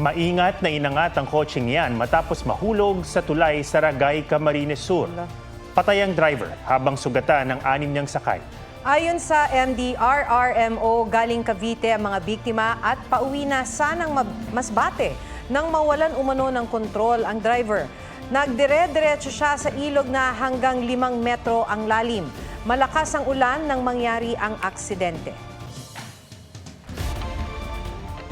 Maingat na inangat ang kotseng yan matapos mahulog sa tulay sa Ragay, Camarines Sur. Patay ang driver habang sugatan ng 6 niyang sakay. Ayon sa MDRRMO, galing Cavite ang mga biktima at pauwi na sanang Masbate nang mawalan umano ng kontrol ang driver. Nagdire-diretso siya sa ilog na hanggang 5 metro ang lalim. Malakas ang ulan nang mangyari ang aksidente.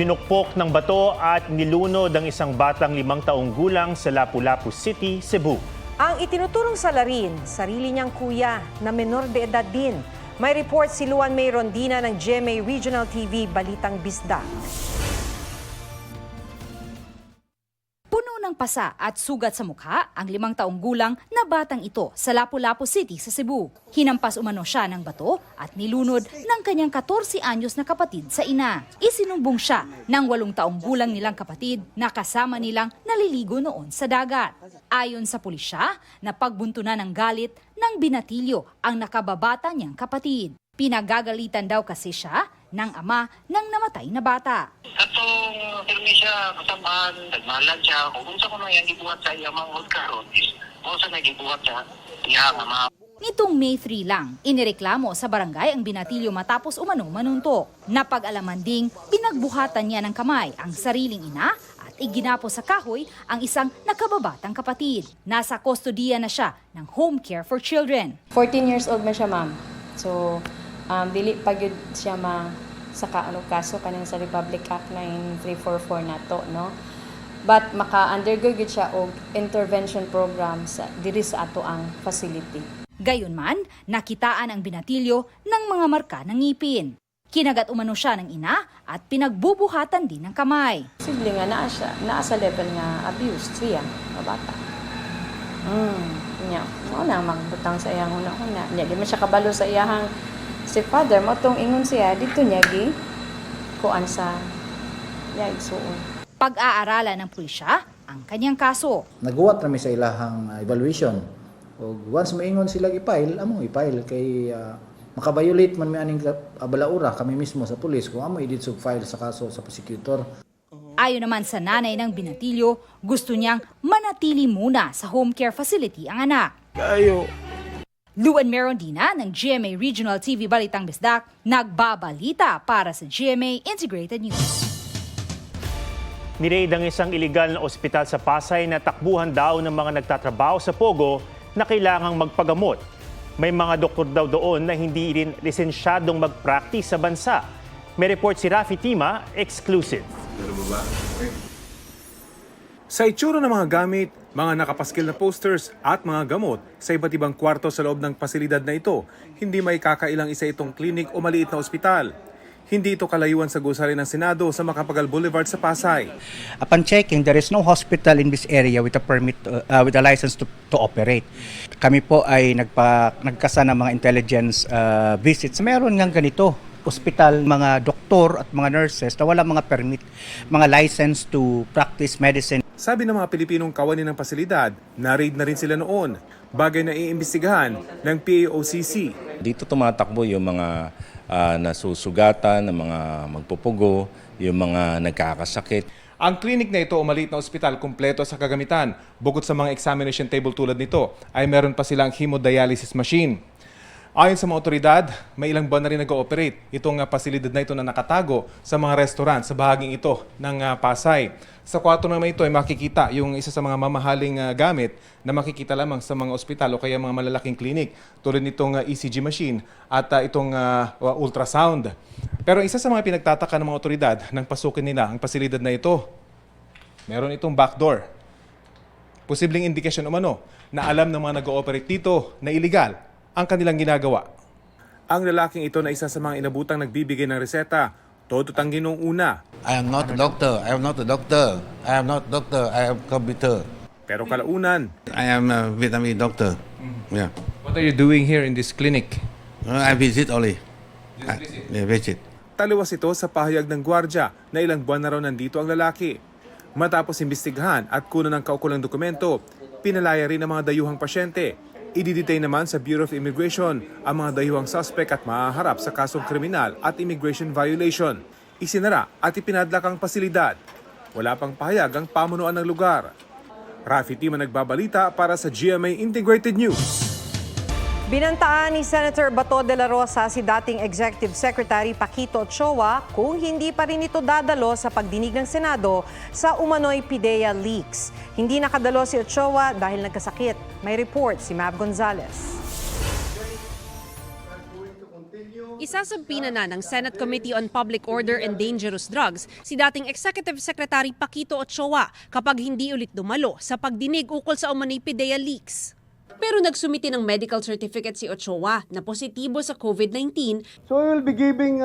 Pinukpok ng bato at nilunod ang isang batang 5 taong gulang sa Lapu-Lapu City, Cebu. Ang itinuturong salarin, sarili niyang kuya na menor de edad din. May report si Luan May Rondina ng GMA Regional TV, Balitang Bisda. Puno ng pasa at sugat sa mukha ang 5 taong gulang na batang ito sa Lapu-Lapu City sa Cebu. Hinampas umano siya ng bato at nilunod ng kanyang 14 anyos na kapatid sa ina. Isinumbong siya ng 8 taong gulang nilang kapatid na kasama nilang naliligo noon sa dagat. Ayon sa pulisya, napagbuntunan ng galit ng binatilyo ang nakababata niyang kapatid. Pinagagalitan daw kasi siya ng ama ng namatay na bata. Katong pirmi siya, kasamaan, nagmalan siya. Kung sa ko nang yan gibuhat sa iyang mga karon is kung sa nagibuhat sa iyang ama. Nitong May 3 lang, inireklamo sa barangay ang binatilyo matapos umano manuntok. Napag-alaman ding pinagbuhatan niya ng kamay ang sariling ina at iginapo sa kahoy ang isang nakababatang kapatid. Nasa kustodiya na siya ng Home Care for Children. 14 years old man siya, ma'am. So, dili pa gyud siya sa kaso kaning sa Republic Act 9344 nato, no? But maka-undergo gyud siya og intervention program sa diri sa ato ang facility. Gayunman, nakitaan ang binatilyo ng mga marka ng ngipin. Kinagat umano siya ng ina at pinagbubuhatan din ng kamay. Posible nga naa sa level nga abuse siya, kabata. Nya, mo na magbutang sa iyang una-una. Nya di man siya kabalo sa iyang si father mo tong ingon siya dito niya gi kuan sa igsuon. Pag-aaralan ng pulisya ang kanyang kaso. Nagbuhat kami sa ilahang evaluation. O once maingon sila i-file, among i-file kay makabiolate man may aning balaura kami mismo sa pulis kung amo i-did file sa kaso sa prosecutor. Ayon naman sa nanay ng binatilyo, gusto niyang manatili muna sa home care facility ang anak. Luan Merondina ng GMA Regional TV Balitang Bisdak, nagbabalita para sa GMA Integrated News. Niraid ang isang iligal na ospital sa Pasay na takbuhan daw ng mga nagtatrabaho sa Pogo na kailangang magpagamot. May mga doktor daw doon na hindi rin lisensyadong mag-practice sa bansa. May report si Rafi Tima, exclusive. Sa itsura ng mga gamit, mga nakapaskil na posters at mga gamot sa iba't ibang kwarto sa loob ng pasilidad na ito, hindi may kakailang isa itong klinik o maliit na ospital. Hindi ito kalayuan sa gusali ng Senado sa Macapagal Boulevard sa Pasay. Upon checking, there is no hospital in this area with a permit, with a license to operate. Kami po ay nagkasa ng mga intelligence visits. Meron ngang ganito, ospital, mga doktor at mga nurses na wala mga permit, mga license to practice medicine. Sabi ng mga Pilipinong kawani ng pasilidad, na-raid na rin sila noon. Bagay na iimbestigahan ng PAOCC. Dito tumatakbo yung mga nasusugatan, ng mga magpupugo, yung mga nagkakasakit. Ang klinik na ito o maliit na ospital kumpleto sa kagamitan. Bukod sa mga examination table tulad nito, ay meron pa silang hemodialysis machine. Ayon sa mga otoridad, may ilang buwan na rin nag-ooperate itong pasilidad na ito na nakatago sa mga restaurant sa bahaging ito ng Pasay. Sa kwarto naman ito ay makikita yung isa sa mga mamahaling gamit na makikita lamang sa mga ospital o kaya mga malalaking klinik tulad nitong ECG machine at itong ultrasound. Pero isa sa mga pinagtataka ng mga otoridad nang pasukin nila ang pasilidad na ito, meron itong backdoor. Posibleng indikasyon umano na alam ng mga nag-ooperate dito na illegal ang kanilang ginagawa. Ang lalaking ito na isa sa mga inabutang nagbibigay ng reseta, todo tanggi nung una. I am not a doctor. I am not a doctor. I am not a doctor. I am computer. Pero kalaunan, I am a Vietnamese doctor. Yeah. what are you doing here in this clinic? I visit only. Visit. Taliwas ito sa pahayag ng gwardya na ilang buwan na raw nandito ang lalaki. Matapos imbestigahan at kunan ng kaukulang dokumento, pinalaya rin ang mga dayuhang pasyente. Ididetain naman sa Bureau of Immigration ang mga dayuhang suspect at mahaharap sa kasong kriminal at immigration violation. Isinara at ipinadlak ang pasilidad. Wala pang pahayag ang pamunuan ng lugar. Rafi Tima nagbabalita para sa GMA Integrated News. Binantaan ni Senator Bato de la Rosa si dating Executive Secretary Paquito Ochoa kung hindi pa rin ito dadalo sa pagdinig ng Senado sa umano'y PIDEA leaks. Hindi nakadalo si Ochoa dahil nagkasakit. May report si Mav Gonzalez. Isasampina na ng Senate Committee on Public Order and Dangerous Drugs si dating Executive Secretary Paquito Ochoa kapag hindi ulit dumalo sa pagdinig ukol sa umano'y PIDEA leaks. Pero nagsumiti ng medical certificate si Ochoa na positibo sa COVID-19. So we will be giving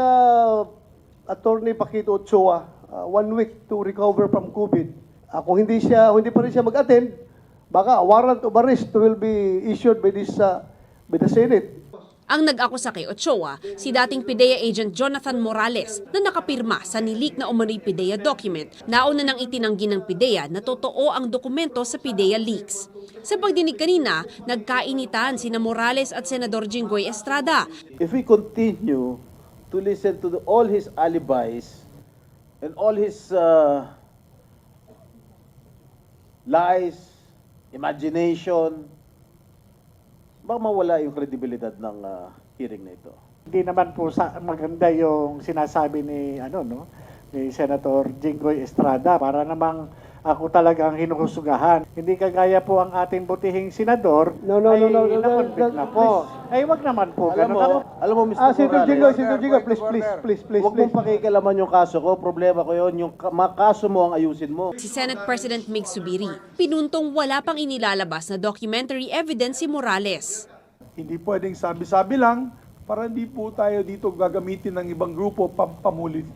Attorney Paquito Ochoa 1 week to recover from COVID. Kung hindi pa rin siya mag-attend, baka a warrant of arrest will be issued by the Senate. Ang nag-akusa kay Ochoa, si dating PIDEA agent Jonathan Morales na nakapirma sa nilik na umano'y PIDEA document. Nauna nang itinanggi ng PIDEA na totoo ang dokumento sa PIDEA leaks. Sa pagdinig kanina, nagkainitan sina Morales at Senador Jinggoy Estrada. If we continue to listen to all his alibis and all his lies, imagination, baka mawala yung kredibilidad ng hearing na ito. Hindi naman po maganda yung sinasabi ni ni Senator Jinggoy Estrada para namang ako talagang hinuhusugahan. Hindi kagaya po ang ating butihing senador. No, na-convict na po. Ay, wag naman po. Alam mo, Mr. Senator Jinggoy, please. Huwag mong pakikalaman yung kaso ko. Problema ko yun. Yung kaso mo ang ayusin mo. Si Senate President Mig Subiri, pinuntong wala pang inilalabas na documentary evidence si Morales. Hindi pwedeng sabi-sabi lang para hindi po tayo dito gagamitin ng ibang grupo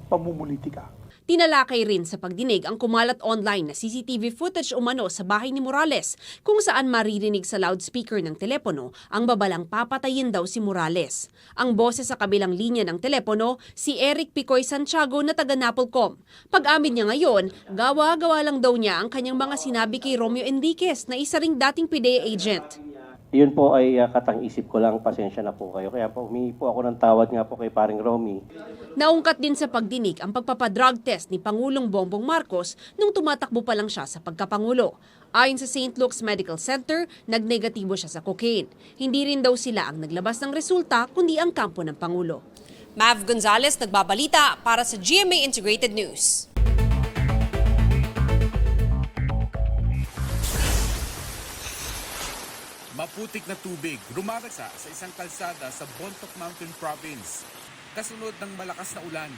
pamumulitika. Tinalakay rin sa pagdinig ang kumalat online na CCTV footage umano sa bahay ni Morales kung saan maririnig sa loudspeaker ng telepono ang babalang papatayin daw si Morales. Ang boses sa kabilang linya ng telepono, si Eric Picoy Santiago na taga Napolcom. Pag-amin niya ngayon, gawa-gawa lang daw niya ang kanyang mga sinabi kay Romeo Enriquez na isa ring dating PIDEA agent. Yun po ay katang-isip ko lang, pasensya na po kayo. Kaya po humingi po ako ng tawad nga po kay paring Romy. Naungkat din sa pagdinig ang pagpapadrug test ni Pangulong Bongbong Marcos nung tumatakbo pa lang siya sa pagkapangulo. Ayon sa St. Luke's Medical Center, nagnegatibo siya sa cocaine. Hindi rin daw sila ang naglabas ng resulta kundi ang kampo ng Pangulo. Mav Gonzalez nagbabalita para sa GMA Integrated News. Maputik na tubig rumaragsa sa isang kalsada sa Bontoc Mountain Province kasunod ng malakas na ulan.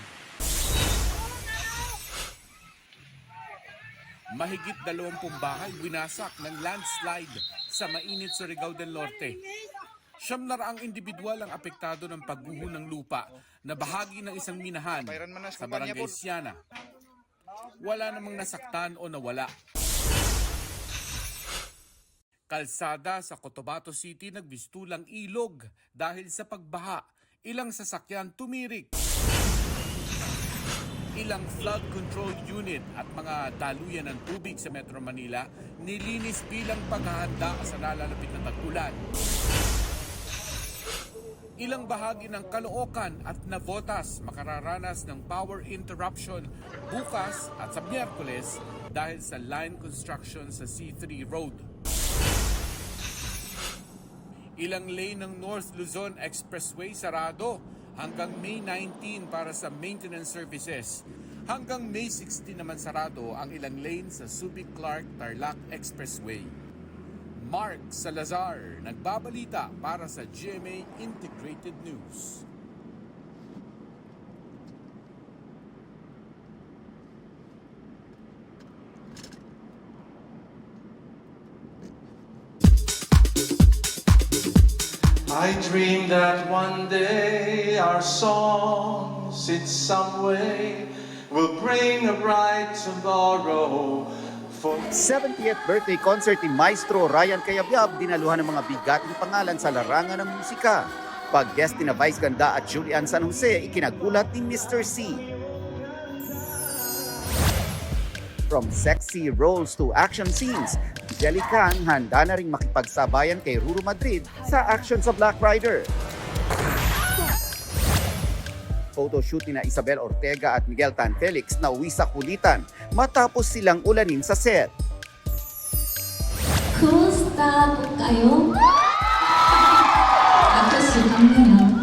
Mahigit 20 bahay winasak ng landslide sa mainit Surigao del Norte. 700 individual ang apektado ng pagguho ng lupa na bahagi ng isang minahan sa Barangay Siana. Wala namang nasaktan o nawala. Kalsada sa Cotabato City nagbistulang ilog dahil sa pagbaha. Ilang sasakyan tumirik. Ilang flood control unit at mga daluyan ng tubig sa Metro Manila nilinis bilang paghahanda sa nalalapit na tag-ulan. Ilang bahagi ng Caloocan at Navotas makararanas ng power interruption bukas at sa Miyerkules dahil sa line construction sa C3 Road. Ilang lane ng North Luzon Expressway sarado hanggang May 19 para sa maintenance services. Hanggang May 16 naman sarado ang ilang lane sa Subic-Clark-Tarlac Expressway. Mark Salazar, nagbabalita para sa GMA Integrated News. I dream that one day our songs in some way will bring a bright tomorrow. 70th birthday concert ni Maestro Ryan Cayabyab, dinaluhan ng mga bigating pangalan sa larangan ng musika. Pag-guest ni na Vice Ganda at Julian San Jose, ikinagulat ni Mr. C. From sexy roles to action scenes, Jelly Kang handa na ring makipagsabayan kay Ruru Madrid sa action sa Black Rider. Photoshoot ni na Isabel Ortega at Miguel Tan Felix na uwi sa kulitan matapos silang ulanin sa set. Kumusta po kayo? Ako si Amina.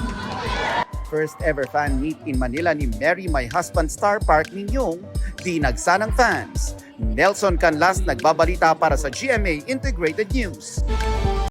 First ever fan meet in Manila ni Mary My Husband Star Park Minyong, di nagsanang fans. Nelson Canlas nagbabalita para sa GMA Integrated News.